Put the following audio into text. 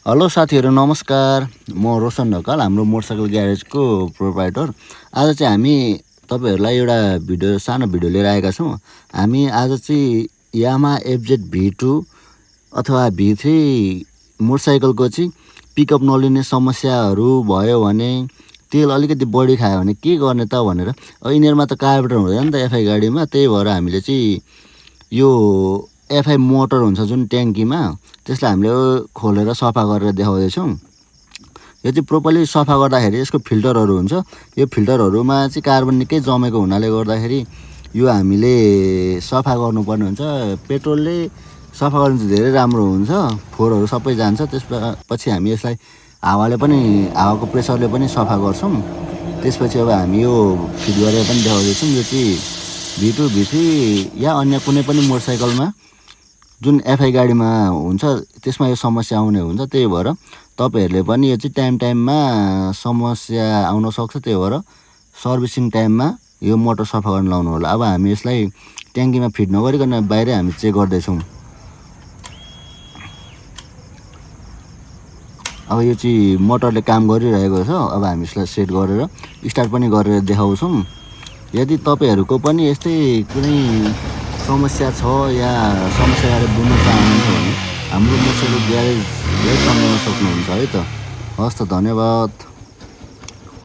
Hello साथीहरू नमस्कार। म रोशन ढकाल, हाम्रो मोटरसाइकल ग्यारेजको प्रोप्राइटर। आज चाहिँ हामी तपाईँहरूलाई एउटा सानो भिडियो लिएर आएका छौँ। हामी आज चाहिँ यामाहा FZ V2 अथवा V3 मोटरसाइकलको चाहिँ पिकअप नलिने समस्याहरू भयो भने, तेल अलिकति बढी खायो भने के गर्ने त भनेर। यिनीहरूमा त कार्बोरेटर हुँदैन नि त एफआई गाडीमा, त्यही भएर हामीले चाहिँ यो एफआई मोटर हुन्छ जुन ट्याङ्कीमा, त्यसलाई हामीले खोलेर सफा गरेर देखाउँदैछौँ। यो चाहिँ प्रोपरली सफा गर्दाखेरि यसको फिल्टरहरू हुन्छ, यो फिल्टरहरूमा चाहिँ कार्बन निकै जमेको हुनाले गर्दाखेरि यो हामीले सफा गर्नुपर्ने हुन्छ। पेट्रोलले सफा गर्नु चाहिँ धेरै राम्रो हुन्छ, फोहोरहरू सबै जान्छ। त्यसपछि हामी यसलाई हावाको प्रेसरले पनि सफा गर्छौँ। त्यसपछि अब हामी यो फिट गरेर पनि देखाउँदैछौँ। यो चाहिँ V2 V3 या अन्य कुनै पनि मोटरसाइकलमा जुन एफआई गाडीमा हुन्छ त्यसमा यो समस्या आउने हुन्छ। त्यही भएर तपाईँहरूले पनि यो चाहिँ टाइममा समस्या आउन सक्छ। त्यही भएर सर्भिसिङ टाइममा यो मोटर सफा गर्न लाउनु होला। अब हामी यसलाई ट्याङ्कीमा फिट नगरिकन बाहिरै हामी चेक गर्दैछौँ। अब यो चाहिँ मोटरले काम गरिरहेको छ। अब हामी यसलाई सेट गरेर स्टार्ट पनि गरेर देखाउँछौँ। यदि तपाईँहरूको पनि यस्तै कुनै समस्या छ या समस्याबाट बुझ्न चाहनुहुन्छ भने हाम्रो मोटरसाइकल ग्यारेज सम्झाउन सक्नुहुन्छ है त। हस् त, धन्यवाद।